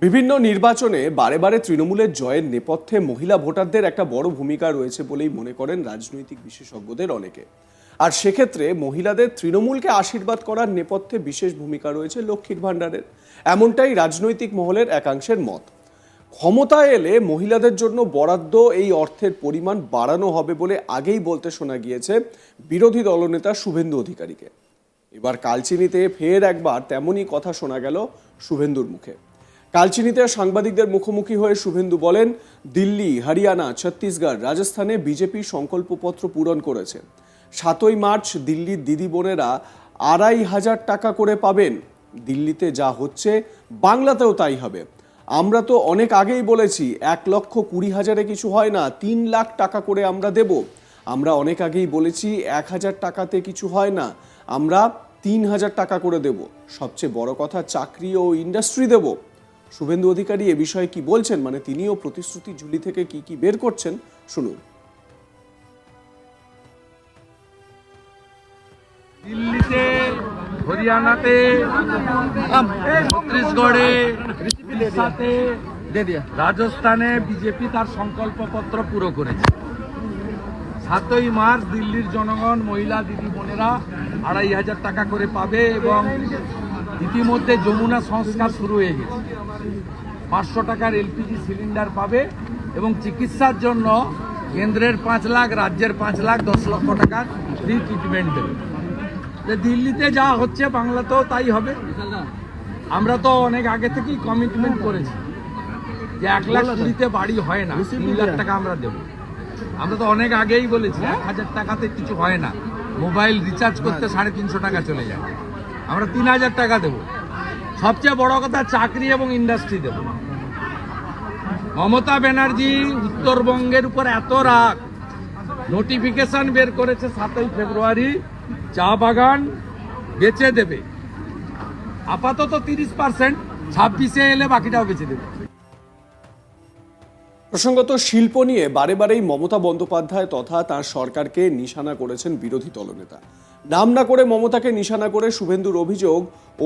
বিভিন্ন নির্বাচনে বারে বারে তৃণমূলের জয়ের নেপথ্যে মহিলা ভোটারদের একটা বড় ভূমিকা রয়েছে বলেই মনে করেন রাজনৈতিক বিশেষজ্ঞদের অনেকে। আর সেক্ষেত্রে মহিলাদের তৃণমূলকে আশীর্বাদ করার নেপথ্যে বিশেষ ভূমিকা রয়েছে লক্ষ্মীর ভাণ্ডারের, এমনটাই রাজনৈতিক মহলের একাংশের মত। ক্ষমতায় এলে মহিলাদের জন্য বরাদ্দ এই অর্থের পরিমাণ বাড়ানো হবে বলে আগেই বলতে শোনা গিয়েছে বিরোধী দলনেতা শুভেন্দু অধিকারীকে। এবার কালচিনিতে ফের একবার তেমনই কথা শোনা গেল শুভেন্দুর মুখে। কালচিনিতে সাংবাদিকদের মুখোমুখি হয়ে শুভেন্দু বলেন, দিল্লি, হরিয়ানা, ছত্তিশগড়, রাজস্থানে বিজেপি সংকল্পপত্র পূরণ করেছে। 7ই মার্চ দিল্লির দিদি বোনেরা 2,500 টাকা করে পাবেন। দিল্লিতে যা হচ্ছে বাংলাতেও তাই হবে। আমরা তো অনেক আগেই বলেছি 1,20,000 কিছু হয় না, 3 লাখ টাকা করে আমরা দেব। আমরা অনেক আগেই বলেছি 1,000 টাকাতে কিছু হয় না, আমরা 3,000 টাকা করে দেব। সবচেয়ে বড় কথা, চাকরি ও ইন্ডাস্ট্রি দেব। শুভেন্দু অধিকারী এ বিষয়ে কি বলছেন, মানে তিনিও প্রতিশ্রুতি ঝুলি থেকে কি কি বের করছেন, শুনুন। দিল্লিতে, হরিয়ানাতে, ছত্তিশগড়ে, উড়িষ্যাতে, রাজস্থানে বিজেপি তার সংকল্পপত্র পুরো করেছে। 7ই মার্চ দিল্লির জনগণ, মহিলা দিদি বোনেরা 2,500 টাকা করে পাবে এবং ইতিমধ্যে যমুনা সংস্কার শুরু হয়ে গেছে। 500 টাকার এলপিজি সিলিন্ডার পাবে এবং চিকিৎসার জন্য কেন্দ্রের 5 লাখ, রাজ্যের 5 লাখ, 10 লক্ষ টাকার ফ্রি ট্রিটমেন্ট দেবে। দিল্লিতে যা হচ্ছে বাংলাতেও তাই হবে। আমরা তো অনেক আগে থেকেই কমিটমেন্ট করেছি যে 1,20,000 বাড়ি হয় না, 3 লাখ টাকা আমরা দেবো। আমরা তো অনেক আগেই বলেছি 1,000 টাকাতে কিছু হয় না। মোবাইল রিচার্জ করতে 350 টাকা চলে যায়, আমরা 3,000 টাকা দেবো। সবচেয়ে বড় কথা, চাকরি এবং ইন্ডাস্ট্রি দেব। মমতা ব্যানার্জি উত্তরবঙ্গের উপর এত রাগ, নোটিফিকেশন বের করেছে 7ই ফেব্রুয়ারি, চা বাগান বেচে দেবে। আপাতত 30%, 26-এ এলে বাকিটাও বেচে দেবে। প্রসঙ্গত শিল্প নিয়ে বারে বারেই মমতা বন্দ্যোপাধ্যায় তথা তার সরকারকে নিশানা করেছেন বিরোধী দলনেতা। নাম না করে মমতাকে নিশানা করে শুভেন্দুর অভিযোগ,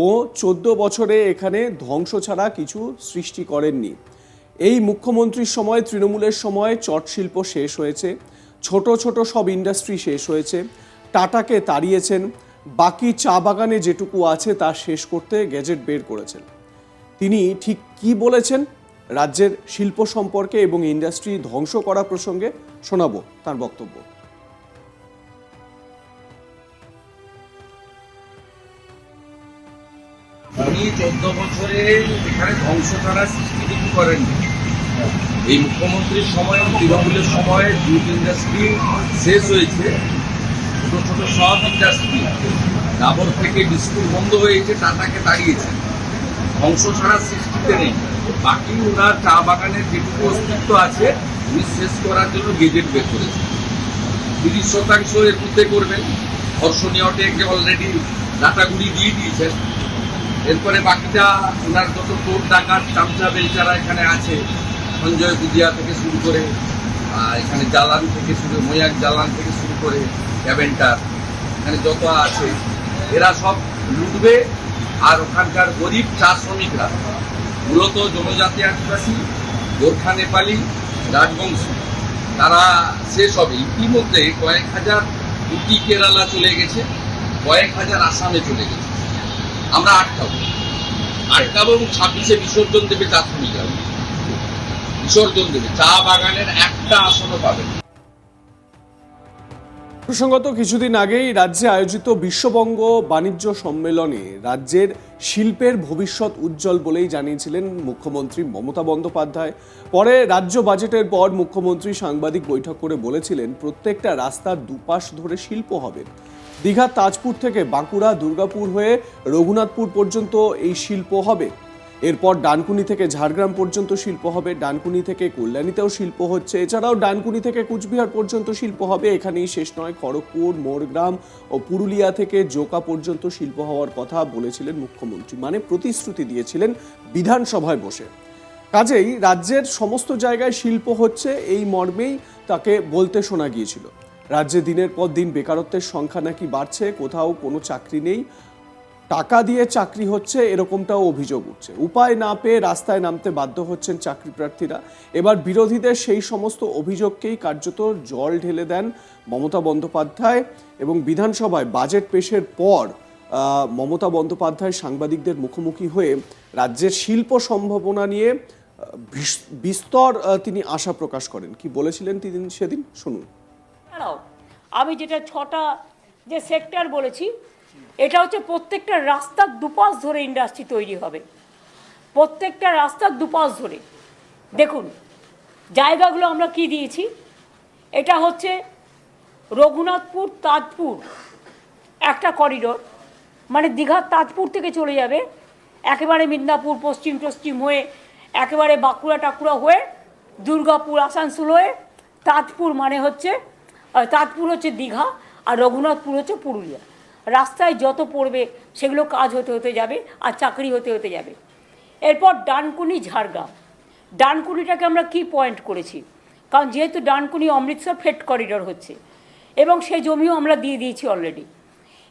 ও 14 বছরে এখানে ধ্বংস ছাড়া কিছু সৃষ্টি করেননি। এই মুখ্যমন্ত্রীর সময়, তৃণমূলের সময় চট শিল্প শেষ হয়েছে, ছোট ছোট সব ইন্ডাস্ট্রি শেষ হয়েছে, টাটাকে তাড়িয়েছেন, বাকি চা বাগানে যেটুকু আছে তা শেষ করতে গ্যাজেট বের করেছেন। তিনি ঠিক কি বলেছেন রাজ্যের শিল্প সম্পর্কে এবং ইন্ডাস্ট্রি ধ্বংস করা প্রসঙ্গে, শোনাবো তার বক্তব্য। উনি 14 বছরে এখানে ধ্বংস ছাড়া সৃষ্টি কিছু করেননি। এই মুখ্যমন্ত্রীর সময়, তৃণমূলের সময় জুট ইন্ডাস্ট্রি শেষ হয়েছে, ছোট ছোট সব ইন্ডাস্ট্রি, ডাবর থেকে বিস্কুট বন্ধ হয়েছে, টাটাকে তাড়িয়েছে। ধ্বংস ছাড়া সৃষ্টিতে নেই। বাকি ওনার চা বাগানের যেটুকু অস্তিত্ব আছে উনি শেষ করার জন্য গেজেট বের করেছেন। 30% এর মধ্যে করবেন। ধর্ষণীয় টেকে অলরেডি ডাটাগুলি দিয়ে দিয়েছেন। এরপরে বাকিটা ওনার যত চোর ডাকাত চামচা বেলচারা এখানে আছে, সঞ্জয় গুদিয়া থেকে শুরু করে, এখানে জালান থেকে শুরু, ময়াক জালান থেকে শুরু করে ক্যাবেন্টার, এখানে যত আছে এরা সব লুটবে। আর ওখানকার গরিব চা শ্রমিকরা, মূলত জনজাতি আদিবাসী, গোর্খা, নেপালি, রাজবংশী, তারা শেষ হবে। ইতিমধ্যে কয়েক হাজার উটি কেরালা চলে গেছে, কয়েক হাজার আসামে চলে গেছে। আমরা আটকাবো এবং 26-এ বিসর্জন দেবে চা শ্রমিকরা, বিসর্জন দেবে। চা বাগানের একটা আসনও পাবে। প্রসঙ্গত কিছুদিন আগেই রাজ্যে আয়োজিত বিশ্ববঙ্গ বাণিজ্য সম্মেলনে রাজ্যের শিল্পের ভবিষ্যৎ উজ্জ্বল বলেই জানিয়েছিলেন মুখ্যমন্ত্রী মমতা বন্দ্যোপাধ্যায়। পরে রাজ্য বাজেটের পর মুখ্যমন্ত্রী সাংবাদিক বৈঠক করে বলেছিলেন, প্রত্যেকটা রাস্তার দুপাশ ধরে শিল্প হবে। দীঘার তাজপুর থেকে বাঁকুড়া, দুর্গাপুর হয়ে রঘুনাথপুর পর্যন্ত এই শিল্প হবে। এরপর ডানকুনি থেকে ঝাড়গ্রাম পর্যন্ত শিল্প হবে, ডানকুনি থেকে কল্যাণীতেও শিল্প হচ্ছে, এছাড়াও ডানকুনি থেকে কুচবিহার পর্যন্ত শিল্প হবে। এখানেই শেষ নয়, খড়গপুর, মোরগ্রাম ও পুরুলিয়া থেকে জোকা পর্যন্ত শিল্প হওয়ার কথা বলেছিলেন মুখ্যমন্ত্রী, মানে প্রতিশ্রুতি দিয়েছিলেন বিধানসভায় বসে। কাজেই রাজ্যের সমস্ত জায়গায় শিল্প হচ্ছে এই মর্মেই তাকে বলতে শোনা গিয়েছিল। রাজ্যে দিনের পর দিন বেকারত্বের সংখ্যা নাকি বাড়ছে, কোথাও কোনো চাকরি নেই, টাকা দিয়ে চাকরি হচ্ছে এরকমটাও অভিযোগ উঠছে। উপায় না পেয়ে রাস্তায় নামতে বাধ্য হচ্ছেন চাকরি প্রার্থীরা। এবার বিরোধীদের সেই সমস্ত অভিযোগকেই কার্যত জল ঢেলে দেন মমতা বন্দ্যোপাধ্যায় এবং বিধানসভায় বাজেট পেশের পর মমতা বন্দ্যোপাধ্যায় সাংবাদিকদের মুখোমুখি হয়ে রাজ্যের শিল্প সম্ভাবনা নিয়ে বিস্তর তিনি আশা প্রকাশ করেন। কি বলেছিলেন তিনি সেদিন শুনুন। আমি যেটা 6টা যে সেক্টর বলেছি, এটা হচ্ছে প্রত্যেকটা রাস্তার দুপাশ ধরে ইন্ডাস্ট্রি তৈরি হবে, প্রত্যেকটা রাস্তার দুপাশ ধরে। দেখুন জায়গাগুলো আমরা কি দিয়েছি। এটা হচ্ছে রঘুনাথপুর তাজপুর একটা করিডোর, মানে দীঘার তাজপুর থেকে চলে যাবে একেবারে মিদনাপুর পশ্চিম হয়ে একেবারে বাঁকুড়া টাকুড়া হয়ে দুর্গাপুর আসানসোল হয়ে তাজপুর, মানে হচ্ছে তাজপুর হচ্ছে দীঘা আর রঘুনাথপুর হচ্ছে পুরুলিয়া। রাস্তায় যত পড়বে সেগুলো কাজ হতে হতে যাবে আর চাকরি হতে হতে যাবে। এরপর ডানকুনি ঝাড়গ্রাম, ডানকুনিটাকে আমরা কি পয়েন্ট করেছি, কারণ যেহেতু ডানকুনি অমৃতসর ফ্রেট করিডোর হচ্ছে এবং সেই জমিও আমরা দিয়ে দিয়েছি অলরেডি।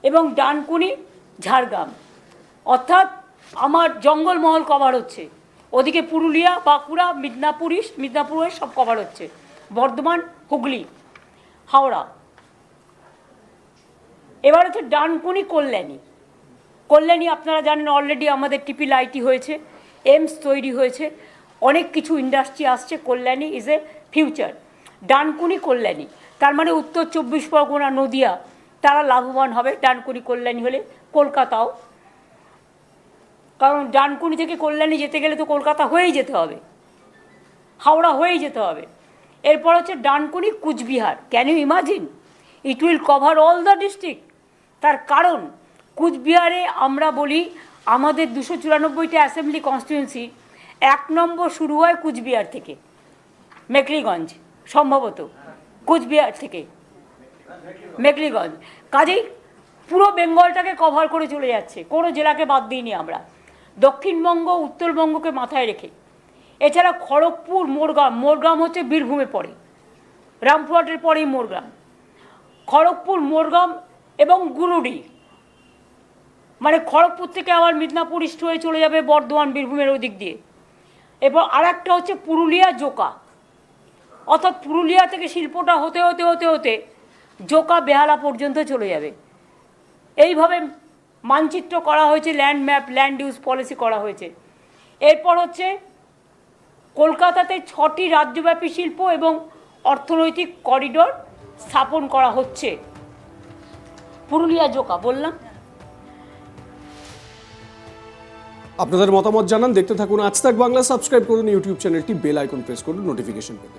এবং ডানকুনি ঝাড়গ্রাম অর্থাৎ আমার জঙ্গলমহল কভার হচ্ছে, ওদিকে পুরুলিয়া বাঁকুড়া মিদনাপুর সব কভার হচ্ছে, বর্ধমান হুগলি হাওড়া। এবার হচ্ছে ডানকুনি কল্যাণী আপনারা জানেন অলরেডি আমাদের টিপি লাইটি হয়েছে, এমস তৈরি হয়েছে, অনেক কিছু ইন্ডাস্ট্রি আসছে। Kalyani is a future. Dankuni Kalyani তার মানে উত্তর 24 পরগনা নদিয়া তারা লাভবান হবে ডানকুনি কল্যাণী হলে, কলকাতাও। কারণ ডানকুনি থেকে কল্যাণী যেতে গেলে তো কলকাতা হয়েই যেতে হবে, হাওড়া হয়েই যেতে হবে। এরপর হচ্ছে Dankuni Cooch Behar. Can you imagine, it will cover all the district. তার কারণ কুচবিহারে আমরা বলি আমাদের 294টা অ্যাসেম্বলি কনস্টিটিউয়েন্সি 1 নম্বর শুরু হয় কুচবিহার থেকে, মেকলিগঞ্জ সম্ভবত কুচবিহার থেকে মেকলিগঞ্জ। কাজেই পুরো বেঙ্গলটাকে কভার করে চলে যাচ্ছে, কোনো জেলাকে বাদ দিইনি আমরা, দক্ষিণবঙ্গ উত্তরবঙ্গকে মাথায় রেখে। এছাড়া খড়গপুর মোরগ্রাম হচ্ছে বীরভূমে পড়ে, রামপুরহাটের পরেই মোরগ্রাম। খড়গপুর মোরগ্রাম এবং গুরুডি, মানে খড়গপুর থেকে আবার মিদনাপুর ইস্ট হয়ে চলে যাবে বর্ধমান বীরভূমের ওদিক দিয়ে। এবার আর একটা হচ্ছে পুরুলিয়া জোকা, অর্থাৎ পুরুলিয়া থেকে শিল্পটা হতে হতে হতে হতে জোকা বেহালা পর্যন্ত চলে যাবে। এইভাবে মানচিত্র করা হয়েছে, land map land use policy করা হয়েছে। এরপর হচ্ছে কলকাতাতে 6টি রাজ্যব্যাপী শিল্প এবং অর্থনৈতিক করিডোর স্থাপন করা হচ্ছে। পুরুলিয়া জোকা বললাম। আপনাদের মতামত জানান, দেখতে থাকুন আজ তাক বাংলা। সাবস্ক্রাইব করুন ইউটিউব চ্যানেলটি, বেল আইকন প্রেস করুন নোটিফিকেশন পেতে।